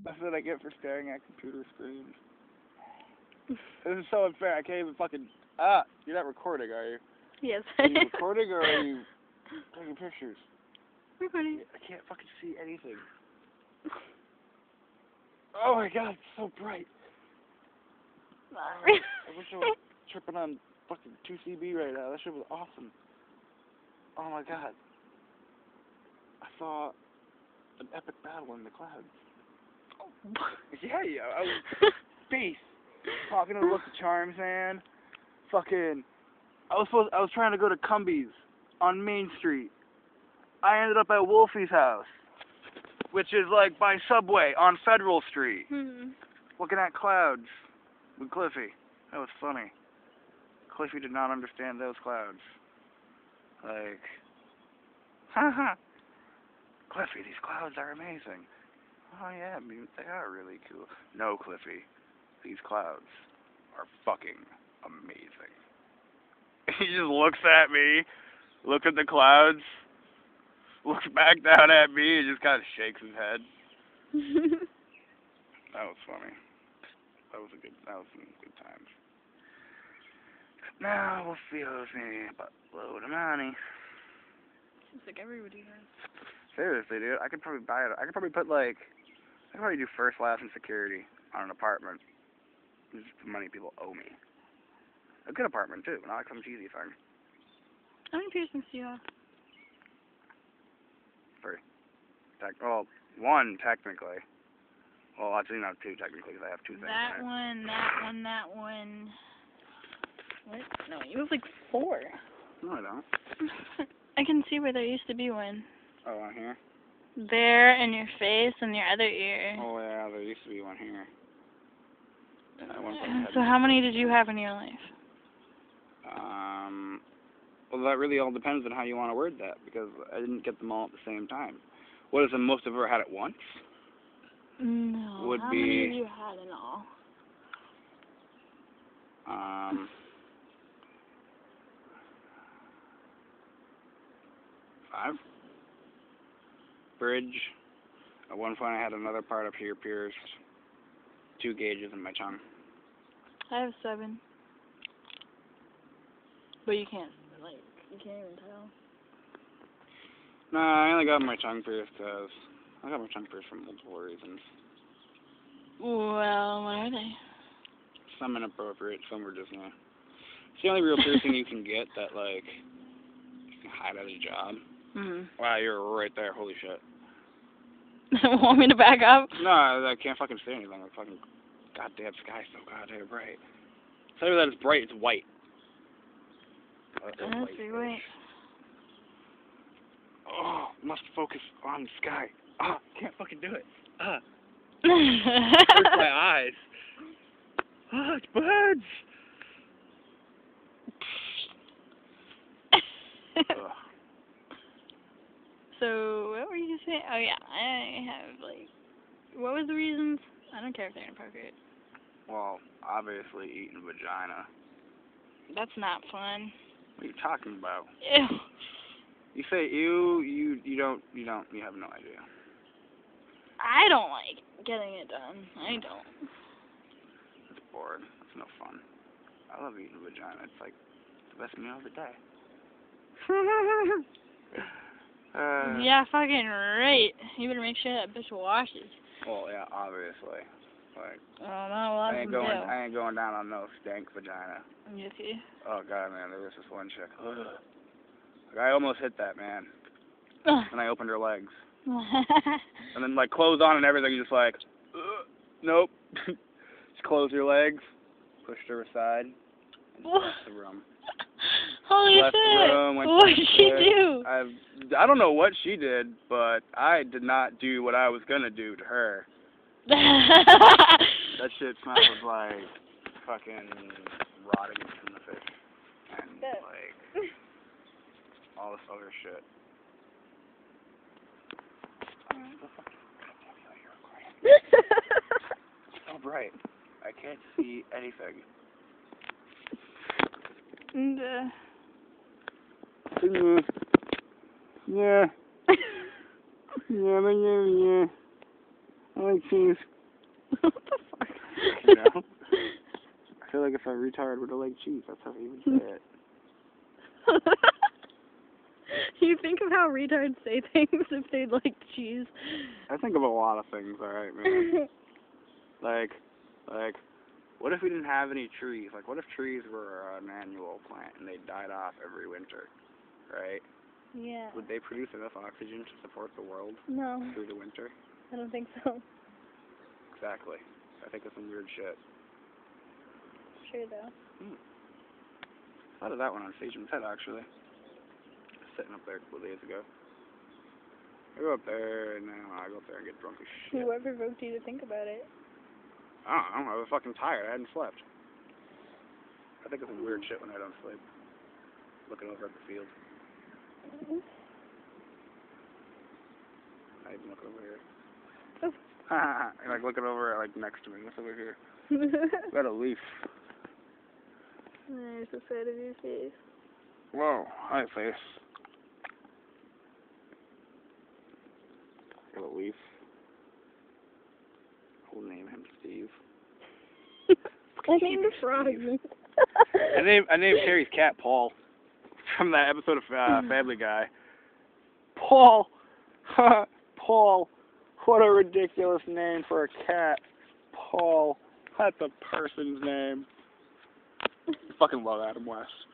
That's what I get for staring at computer screens. This is so unfair. I can't even fucking. Ah, you're not recording, are you? Yes. Are you recording or are you taking pictures? Recording. I can't fucking see anything. Oh my god, it's so bright. I wish I was tripping on fucking 2CB right now. That shit was awesome. Oh my god. I saw an epic battle in the clouds. Yeah, I was space. Talking to Lucky Charms, man. Fucking. I was trying to go to Cumbies on Main Street. I ended up at Wolfie's house, which is like by Subway on Federal Street, looking at clouds with Cliffy. That was funny. Cliffy did not understand those clouds. Like, haha. Cliffy, these clouds are amazing. Oh yeah, I mean, they are really cool. No, Cliffy, these clouds are fucking amazing. He just looks at me, looks at the clouds, looks back down at me, and just kind of shakes his head. That was funny. That was some good times. Now what feels me but load of money. Seems like everybody does. Seriously, dude, I could probably buy it. I could probably do first, last, and security on an apartment. This is the money people owe me. A good apartment too, not like some cheesy thing. How many piercings do you have? 3. Well, 1 technically. Well, actually not 2 technically because I have 2 things. That one, that one. What? No, you have like 4. No, I don't. I can see where there used to be one. Oh, on here? There, in your face, and your other ear. Oh yeah, there used to be one here. So how many did you have in your life? Well, that really all depends on how you want to word that, because I didn't get them all at the same time. What is the most I've ever had at once? No. Would how be, many have you had in all? 5. Bridge. At one point I had another part up here pierced. 2 gauges in my tongue. I have 7. But you can't even tell. No, I only got my tongue pierced because I got my tongue pierced for multiple reasons. Well, what are they? Some inappropriate, some were just, It's the only real piercing you can get that, like, you can hide at a job. Wow, you're right there. Holy shit. Want me to back up? No, I can't fucking say anything. The fucking goddamn sky's so goddamn bright. Tell you that it's bright, it's white. That's pretty white. Oh, must focus on the sky. Can't fucking do it. Hurts my eyes. It's birds. So, what were you saying? Oh yeah, I have what was the reasons? I don't care if they're inappropriate. Well, obviously eating vagina. That's not fun. What are you talking about? Ew. You say you have no idea. I don't like getting it done. I don't. It's boring. It's no fun. I love eating vagina. It's like the best meal of the day. Yeah, fucking right. You better make sure that bitch washes. Well, yeah, obviously. Like, Oh, no, well, I ain't going down on no stank vagina. You see? Oh god, man, there was this one chick. Like, I almost hit that, man. And I opened her legs. And then, like, clothes on and everything, just like, nope. Just close your legs, pushed her aside, and left the room. Holy Left shit! the room, What did she do? I don't know what she did, but I did not do what I was gonna do to her. That shit smells like fucking rotting tuna fish and like all this other shit. It's so bright. I can't see anything. And, yeah. Yeah. I like cheese. What the fuck? You know? I feel like if a retard would have liked cheese, that's how he would say it. You think of how retards say things if they like cheese. I think of a lot of things, alright, man. Like, what if we didn't have any trees? Like, what if trees were an annual plant and they died off every winter, right? Yeah. Would they produce enough oxygen to support the world No, through the winter? I don't think so. Exactly. I think of some weird shit. Sure though. Thought of that one on Station's Head, actually. Sitting up there a couple days ago. I go up there, and then I go up there and get drunk as shit. Whoever provoked you to think about it. I don't know, I was fucking tired, I hadn't slept. I think of some weird shit when I don't sleep. Looking over at the field. I even look over here. Like looking over, like next to me, what's over here? Got a leaf. There's the side of your face. Whoa, hi face. Got a leaf. We'll name him Steve. I named a frog. I named Terry's cat Paul from that episode of Family Guy. Paul, Paul, what a ridiculous name for a cat. Paul, that's a person's name. I fucking love Adam West.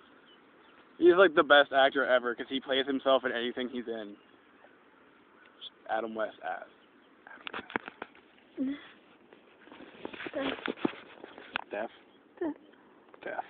He's like the best actor ever because he plays himself in anything he's in. Adam West as. Deaf? Deaf.